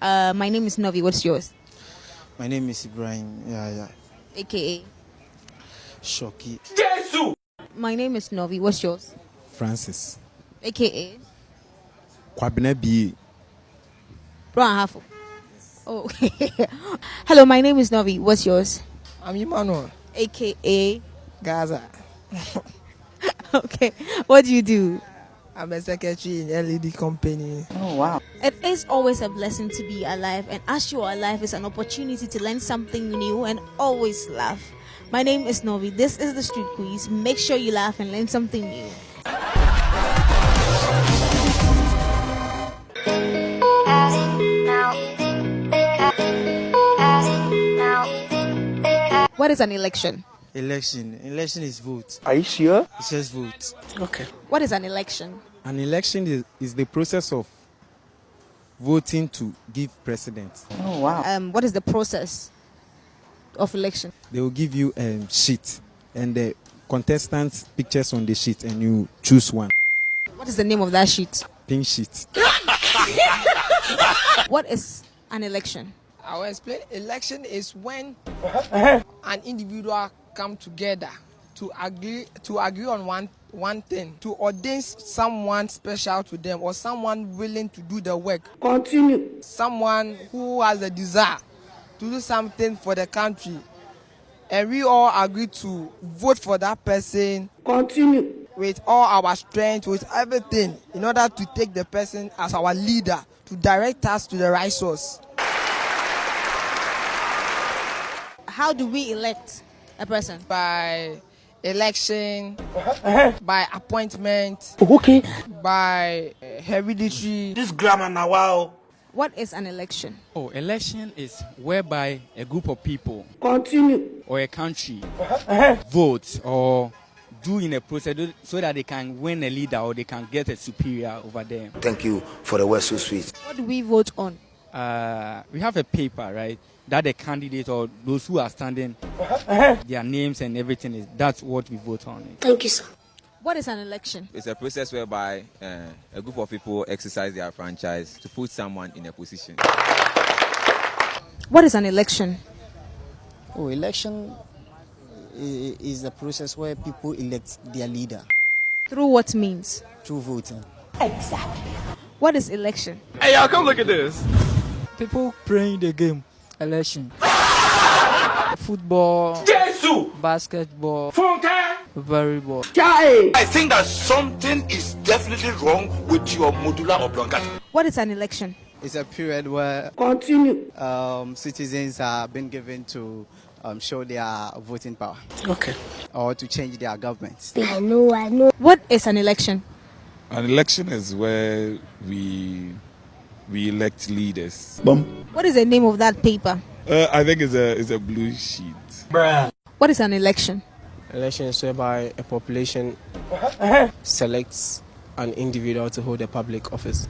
My name is Novi. What's yours? My name is Ibrahim. Yeah. AKA. Shoki. Jesus! My name is Novi. What's yours? Francis. AKA. Kwabena B. Bro and half. Oh, hello. My name is Novi. What's yours? I'm Emmanuel. AKA. Gaza. Okay. What do you do? I'm a secretary in LED company. Oh, wow. It is always a blessing to be alive, and as you are alive, it's an opportunity to learn something new and always laugh. My name is Novi. This is the Street Quiz. Make sure you laugh and learn something new. What is an election? Election is vote. Are you sure? It's just vote. Okay. What is an election? An election is the process of voting to give president. Oh, wow. What is the process of election? They will give you a sheet and the contestants' pictures on the sheet, and you choose one. What is the name of that sheet? Pink sheet. What is an election? I will explain. Election is when an individual come together to agree on one thing, to ordain someone special to them or someone willing to do the work. Continue. Someone who has a desire to do something for the country. And we all agree to vote for that person. Continue. With all our strength, with everything, in order to take the person as our leader, to direct us to the right source. How do we elect a person? By election, by appointment, Okay. by hereditary. This grammar now, wow. What is an election? Oh, election is whereby a group of people Continue. or a country vote or do in a process so that they can win a leader or they can get a superior over them. Thank you for the word so sweet. What do we vote on? We have a paper, right, that the candidate or those who are standing, their names and everything that's what we vote on. Thank you, sir. What is an election? It's a process whereby a group of people exercise their franchise to put someone in a position. What is an election? Oh, election is a process where people elect their leader. Through what means? Through voting. Exactly. What is election? Hey, y'all, come look at this. People playing the game. Election. Football. Jesus! Basketball. Funke! Volleyball. I think that something is definitely wrong with your modular oblongata. What is an election? It's a period where Continue. citizens are being given to show their voting power. Okay. Or to change their governments. I know. What is an election? An election is where we elect leaders. What is the name of that paper? I think it's a blue sheet. Bruh. What is an election? Election is whereby a population selects an individual to hold a public office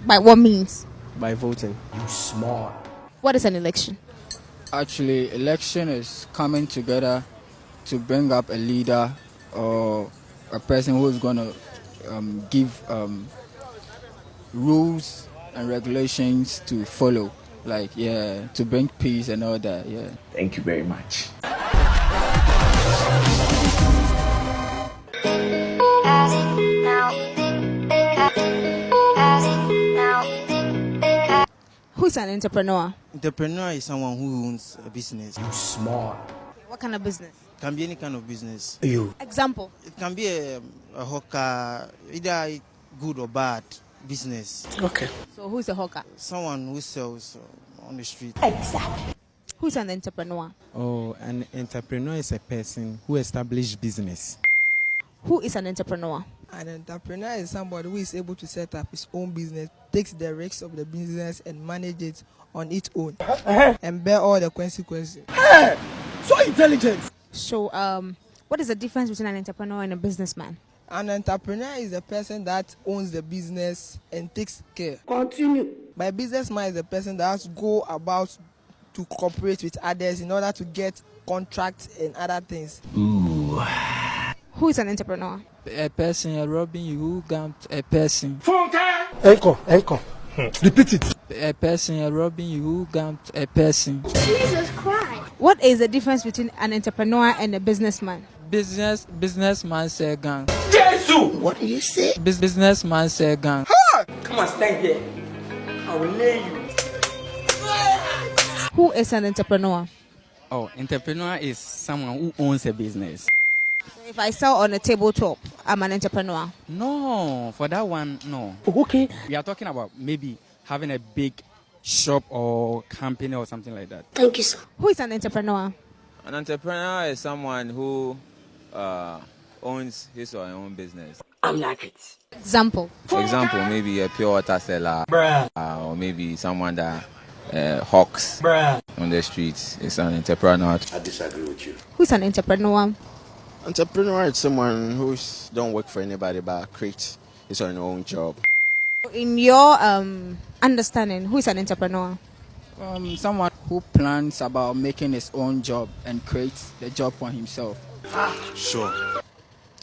By what means? by voting. What is an election? Actually, election is coming together to bring up a leader or a person who is going to give rules and regulations to follow. Like, to bring peace and all that, Thank you very much. Who's an entrepreneur? Entrepreneur is someone who owns a business. What kind of business? Can be any kind of business. Example. It can be a hawker, either good or bad business. Okay. So who's a hawker? Someone who sells on the street. Who's an entrepreneur? Oh, an entrepreneur is a person who establishes business. Who is an entrepreneur? An entrepreneur is somebody who is able to set up his own business, takes the risks of the business and manage it on its own, and bear all the consequences. So intelligent. So, what is the difference between an entrepreneur and a businessman? An entrepreneur is the person that owns the business and takes care. Continue. My businessman is the person that has to go about to cooperate with others in order to get contracts and other things. Who is an entrepreneur? A person, a Robin, you got a person. Funke! Encore. Repeat it. A person, a robbing you, who got a person. Jesus Christ. What is the difference between an entrepreneur and a businessman? Businessman say gang. Jesus! What did you say? Businessman say gang. Come on, stand here. I will lay you. Who is an entrepreneur? Oh, entrepreneur is someone who owns a business. So if I sell on a tabletop, I'm an entrepreneur. No, for that one, no. Okay. We are talking about maybe having a big shop or company or something like that. Thank you, sir. Who is an entrepreneur? An entrepreneur is someone who owns his or her own business. I'm like it. Example. For example, maybe a pure water seller, Bruh. or maybe someone that hawks Bruh. on the streets is an entrepreneur. I disagree with you. Who is an entrepreneur? Entrepreneur is someone who don't work for anybody but create his or her own job. In your understanding, who is an entrepreneur? Someone who plans about making his own job and creates the job for himself. Sure.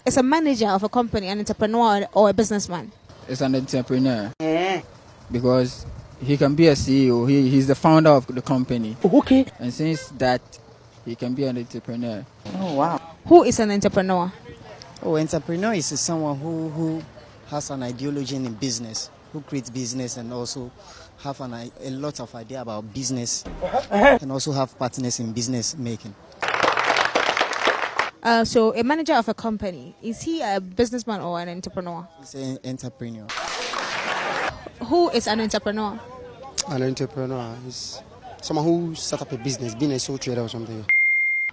Is a manager of a company an entrepreneur or a businessman? Is an entrepreneur. Because he can be a CEO. He's the founder of the company. Okay. And since that, he can be an entrepreneur. Oh, wow. Who is an entrepreneur? Oh, entrepreneur is someone who has an ideology in business, who creates business and also have a lot of idea about business and also have partners in business making. So a manager of a company, is he a businessman or an entrepreneur? He's an entrepreneur. Who is an entrepreneur? An entrepreneur is someone who set up a business, being a sole trader or something.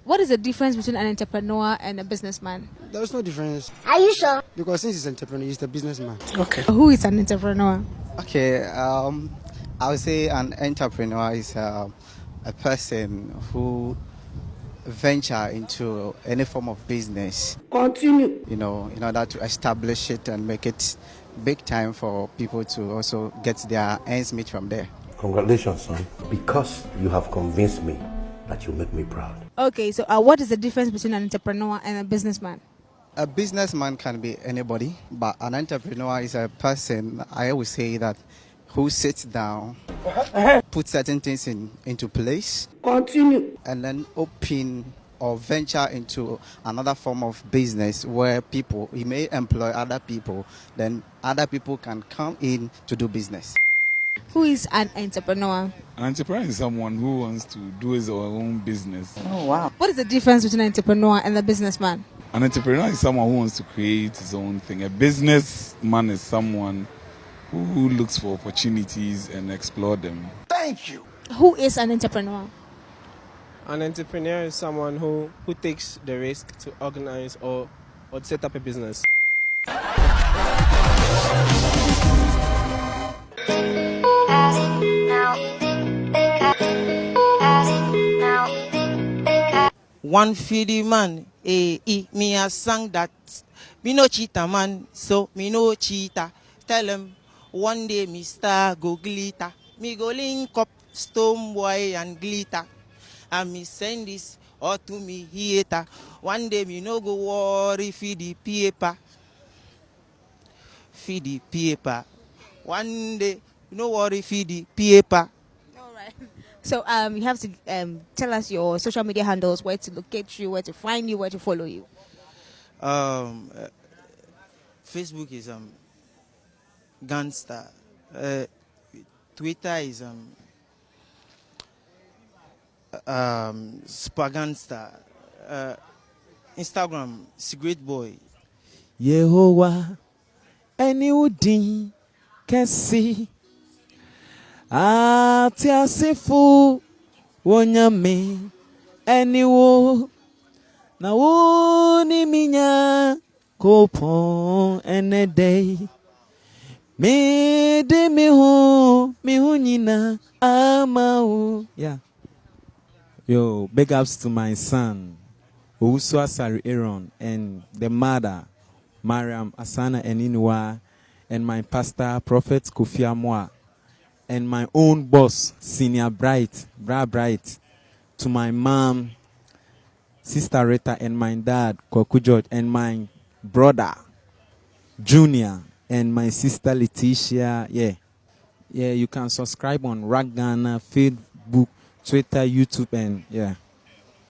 What is the difference between an entrepreneur and a businessman? There is no difference. Are you sure? Because since he's an entrepreneur, he's a businessman. Okay. Who is an entrepreneur? Okay, I would say an entrepreneur is a person who venture into any form of business. Continue. You know, in order to establish it and make it big time for people to also get their ends meet from there. Congratulations, son. Because you have convinced me that you make me proud. Okay, so what is the difference between an entrepreneur and a businessman? A businessman can be anybody, but an entrepreneur is a person, I always say that, who sits down, put certain things into place, Continue. and then open or venture into another form of business where he may employ other people, then other people can come in to do business. Who is an entrepreneur? An entrepreneur is someone who wants to do his or her own business. Oh, wow. What is the difference between an entrepreneur and a businessman? An entrepreneur is someone who wants to create his own thing. A businessman is someone who looks for opportunities and explore them. Thank you. Who is an entrepreneur? An entrepreneur is someone who takes the risk to organize or set up a business. One feedy man, me a sang that. Me no cheater man, so me no cheater. Tell him one day me star go glitter. Me go link up Stone Boy and Glitter. And me send this all to me hater. One day me no go worry for the paper. For the paper. One day no worry for the paper. All right. So you have to tell us your social media handles, where to locate you, where to find you, where to follow you. Facebook is Gangster. Twitter is Spagangster. Instagram Secret Boy. Yehovah, any udin kesi. Ati asifu wonyame any wo na wo ni minya kopon ene day. Me de me hu nyina amao. Yeah. Yo, big ups to my son, Owusu Asari Aaron, and the mother, Mariam Asana Eninwa, and my pastor, Prophet Kofi Amwa, and my own boss, Senior Bright, Bra Bright, to my mom, Sister Rita, and my dad, Kwaku George, and my brother, Junior, and my sister Letitia. Yeah. Yeah, you can subscribe on Rack Ghana, Facebook, Twitter, YouTube, and yeah.